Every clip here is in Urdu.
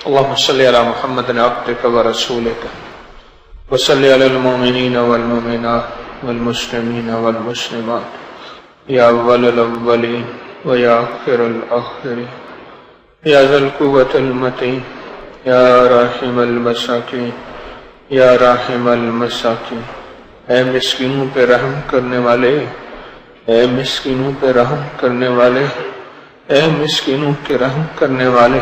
اللهم صل على محمد عبدك ورسولك وصل على المؤمنين والمؤمنات والمسلمين والمسلمات يا أول الأولين ويا آخر الآخرين يا ذا القوة المتين يا راحم المساکین یا راحم المساکین، اے مسکینوں پہ رحم کرنے والے، اے مسکینوں پہ رحم کرنے والے، اے مسکینوں کے رحم کرنے والے۔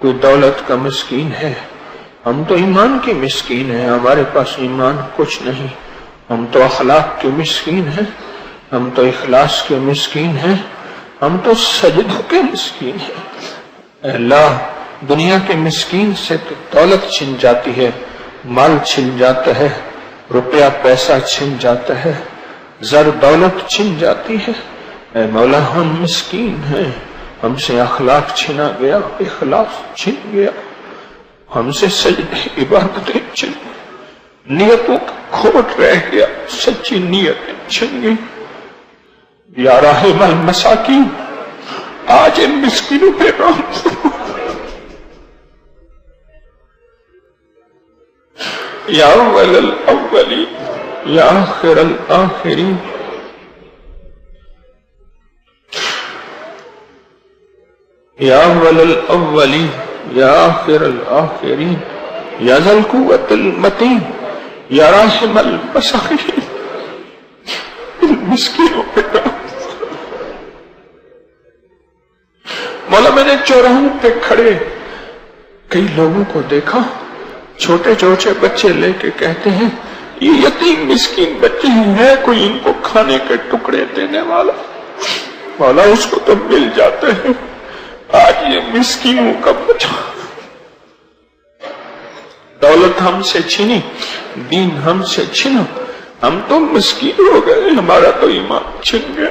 کوئی دولت کا مسکین ہے، ہم تو ایمان کے مسکین ہیں، ہمارے پاس ایمان کچھ نہیں۔ ہم تو اخلاق کے مسکین ہیں، ہم تو اخلاص کے مسکین ہیں، ہم تو سجدوں کے مسکین ہیں۔ اے اللہ، دنیا کے مسکین سے تو دولت چھن جاتی ہے، مال چھن جاتا ہے، روپیہ پیسہ چھن جاتا ہے، زر دولت چھن جاتی ہے۔ اے مولا، ہم مسکین ہیں، ہم سے اخلاق چھنا گیا، اخلاص چھن گیا، ہم سے سجدے عبادتیں چھن گئی، نیتوں کا کھوٹ رہ گیا، سچی نیتیں چھن گئی۔ یا راحم المساکین، آج ان مسکینوں پہ رحم فرما۔ یا اول الاولین یا آخر الآخرین یا اول الاولین یا آخر الآخرین یا ذا القوة المتین یا راحم المساکین، ان مسکینوں پہ رحم۔ مولا، میں نے چوراہوں پہ کھڑے کئی لوگوں کو دیکھا، چھوٹے چھوٹے بچے لے کے کہتے ہیں یہ یتیم مسکین بچے ہیں، کوئی ان کو کھانے کے ٹکڑے دینے والا۔ مولا، اس کو تو مل جاتے ہیں، آج یہ مسکینوں کا بچہ۔ دولت ہم سے چھینی، دین ہم سے چھنا، ہم تو مسکین ہو گئے، ہمارا تو ایمان چھن گیا،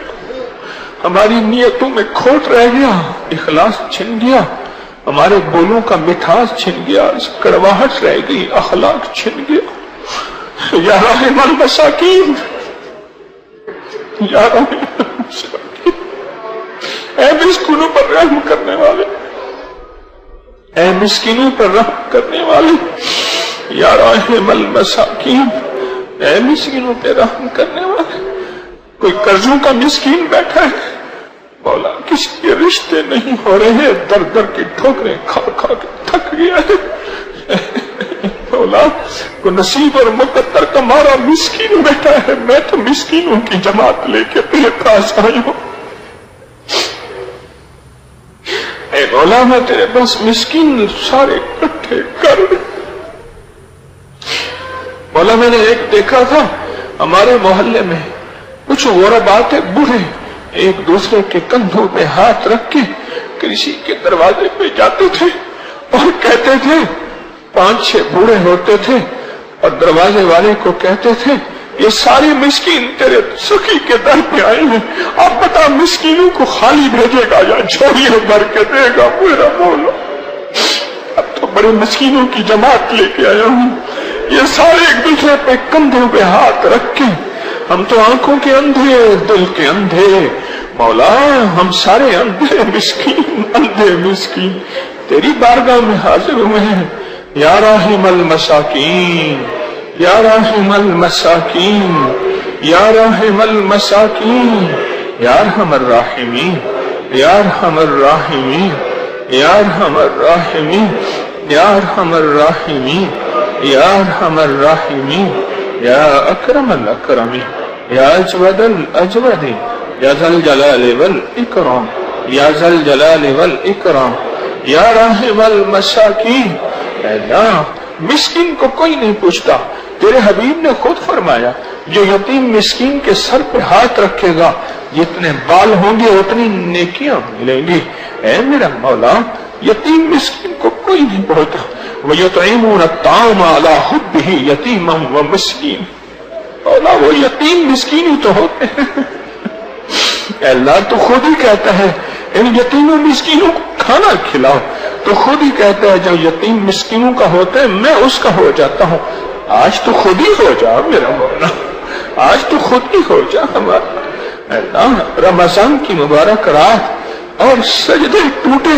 ہماری نیتوں میں کھوٹ رہ گیا، اخلاص چھن گیا، ہمارے بولوں کا مٹھاس چھن گیا، کڑواہٹ رہ گئی، اخلاق چھن گیا۔ یا راحم المساکین، یا راحم المساکین، اے مسکینوں پر رحم کرنے والے، اے مسکینوں پر رحم کرنے والے، یا راحم المساکین، اے مسکینوں پہ رحم کرنے والے۔ کوئی قرضوں کا مسکین بیٹھا ہے، مولا کسی کے رشتے نہیں ہو رہے، در در کی ٹھوکریں کھا کھا کے تھک گیا ہے۔ مولا، کو نصیب اور مقدر کا مارا مسکین بیٹھا ہے، میں تو مسکینوں کی جماعت لے کے تیرے پاس آئی ہوں۔ اے مولا، میں تیرے پاس مسکین سارے اکٹھے کر۔ مولا، میں نے ایک دیکھا تھا ہمارے محلے میں، کچھ غربا تھے، بوڑھے، ایک دوسرے کے کندھوں پہ ہاتھ رکھ کے کسی کے دروازے پہ جاتے تھے اور کہتے تھے، 5-6 بوڑھے ہوتے تھے اور دروازے والے کو کہتے تھے یہ سارے مسکین تیرے سخی کے در پہ آئے ہیں، اب بتا مسکینوں کو خالی بھیجے گا یا جھولیاں بھر کے دے گا؟ میرا مولا، اب تو بڑے مسکینوں کی جماعت لے کے آیا ہوں، یہ سارے ایک دوسرے پہ کندھوں پہ ہاتھ رکھ کے، ہم تو آنکھوں کے اندھے، دل کے اندھے، مولا ہم سارے اندھے مسکین، اندھے مسکین تیری بارگاہ میں حاضر ہوئے ہیں۔ یا راحم المساکین، یا راحم المساکین، یا راحم المساکین، یا ارحم الراحمین، یا ارحم الراحمین، یا ارحم الراحمین، یا ارحم الراحمین، یا ارحم الراحمین، یا اکرم الاکرمین، یا اجود الاجودین، یا ذا الجلال والاکرام، یا ذا الجلال والاکرام، یا راحم المساکین۔ اے اللہ، مسکین کو کوئی نہیں پوچھتا، تیرے حبیب نے خود فرمایا جو یتیم مسکین کے سر پہ ہاتھ رکھے گا، جتنے بال ہوں گے اتنی نیکیاں ملیں گی۔ اے میرا مولا، یتیم مسکین کو کوئی نہیں پوچھتا۔ وَيُطْعِمُونَ الطَّعَامَ عَلَىٰ حُبِّهِ يَتِيمًا وَمِسْكِينًا، مولا وہ یتیم مسکین ہی تو ہوتے ہیں۔ اے اللہ، تو خود ہی کہتا ہے ان یتیموں مسکینوں کو کھانا کھلاؤ، تو خود ہی کہتا ہے جو یتیم مسکینوں کا ہوتا ہے میں اس کا ہو جاتا ہوں۔ آج تو خود ہی ہو جا میرا مولا، آج تو خود ہی ہو جا ہمارا۔ اے اللہ، رمضان کی مبارک رات اور سجدے ٹوٹے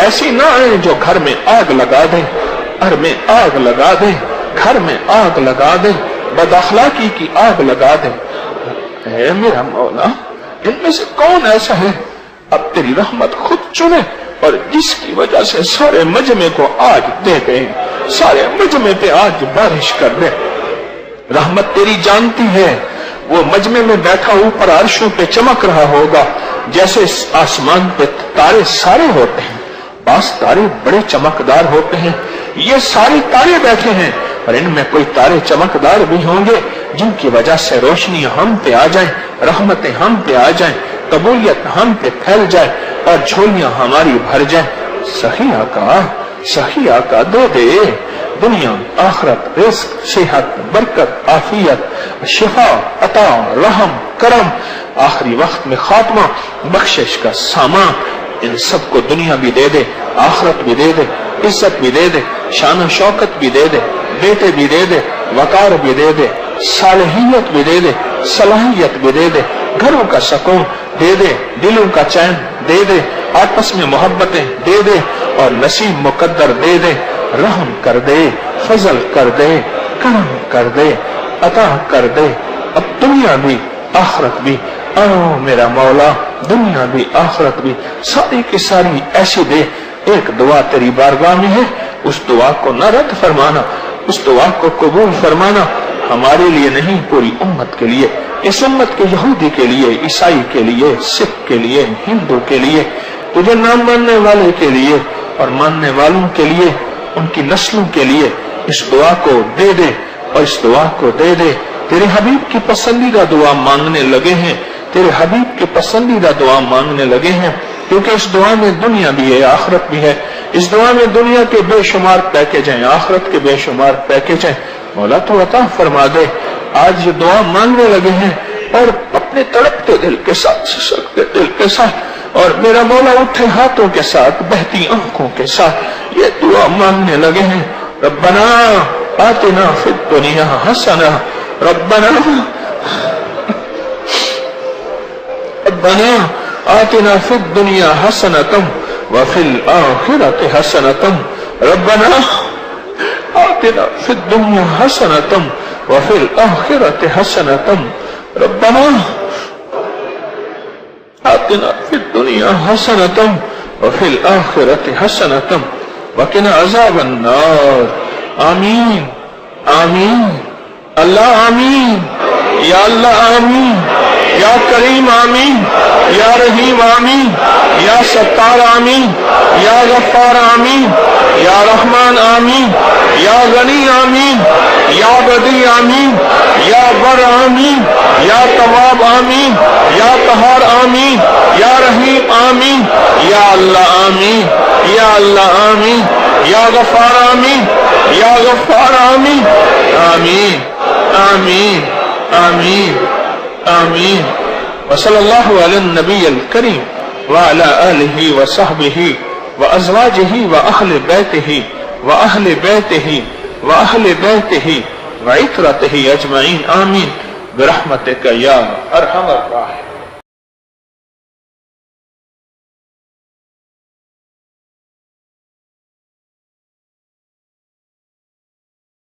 ایسی نہ آئے جو گھر میں آگ لگا دیں، گھر میں آگ لگا دیں، گھر میں آگ لگا دیں، بد اخلاقی کی آگ لگا دیں۔ اے میرا مولا، ان میں سے کون ایسا ہے اب تیری رحمت خود چنے اور جس کی وجہ سے سارے مجمع کو آج دے دے، سارے مجمع پہ آج بارش کر دے۔ رحمت تیری جانتی ہے، وہ مجمع میں بیٹھا اوپر عرشوں پہ چمک رہا ہوگا جیسے آسمان پہ تارے سارے ہوتے ہیں، بعض تارے بڑے چمکدار ہوتے ہیں، یہ سارے تارے بیٹھے ہیں اور ان میں کوئی تارے چمکدار بھی ہوں گے جن کی وجہ سے روشنی ہم پہ آ جائیں، رحمتیں ہم پہ آ جائیں، قبولیت ہم پہ پھیل جائے اور جھولیاں ہماری بھر جائیں۔ صحیح آقا، صحیح آقا دے دے، دنیا آخرت، رزق، صحت، برکت، عافیت، شفا، عطا، رحم، کرم، آخری وقت میں خاتمہ، بخشش کا سامان، ان سب کو دنیا بھی دے دے، آخرت بھی دے دے، عزت بھی دے دے، شان و شوکت بھی دے دے، بیٹے بھی دے دے، وقار بھی دے دے، صالحیت بھی دے دے، صلاحیت بھی دے دے، گھروں کا سکون دے دے، دلوں کا چین دے دے، آپس میں محبتیں دے دے اور نصیب مقدر دے دے، رحم کر دے، فضل کر دے، کرم کر دے، عطا کر دے، اب دنیا بھی آخرت بھی، او میرا مولا، دنیا بھی آخرت بھی ساری کی ساری ایسی دے۔ ایک دعا تیری بارگاہ میں ہے، اس دعا کو نہ رد فرمانا، اس دعا کو قبول فرمانا، ہمارے لیے نہیں پوری امت کے لیے، اس امت کے یہودی کے لیے، عیسائی کے لیے، سکھ کے لیے، ہندو کے لیے، تجھے نہ ماننے والے کے لیے اور ماننے والوں کے لیے، ان کی نسلوں کے لیے اس دعا کو دے دے اور اس دعا کو دے دے۔ تیرے حبیب کی پسندیدہ دعا مانگنے لگے ہیں، تیرے حبیب کی پسندیدہ دعا مانگنے لگے ہیں، کیونکہ اس دعا میں دنیا بھی ہے، آخرت بھی ہے، اس دعا میں دنیا کے بے شمار پیکج ہیں، آخرت کے بے شمار پیکج ہیں۔ مولا تو عطا فرما دے، آج یہ دعا مانگنے لگے ہیں اور اپنے تڑپتے دل کے ساتھ، سسکتے دل کے ساتھ اور میرا مولا اٹھے ہاتھوں کے ساتھ، بہتی آنکھوں کے ساتھ یہ دعا مانگنے لگے ہیں۔ ربنا آتنا فی الدنیا حسنہ، ربنا آتنا فی الدنیا حسنۃ وفی الآخرۃ حسنۃ، ربنا آتنا فی الدنیا حسنۃ وفی الآخرۃ حسنۃ، ربنا آتنا فی الدنیا حسنۃ وفی الآخرۃ حسنۃ وقنا عذاب النار۔ آمین آمین، اللہ آمین، یا اللہ آمین، یا کریم آمین، یا رحیم آمین، یا ستار آمین، یا غفار آمین، یا رحمان آمین، یا غنی آمین، یا بدی آمین، یا بر آمین، یا تواب آمین، یا قہار آمین، یا رحیم آمین، یا اللہ آمین، یا اللہ آمین، یا غفار آمین، یا غفار آمین، آمین آمین آمین آمین۔ وصلی اللہ علی النبی الکریم وعلی آلہ وصحبہ وازواجہ واہل بیتہ واہل بیتہ واہل بیتہ وعترتہ اجمعین، آمین برحمتک یا ارحم الراحمین۔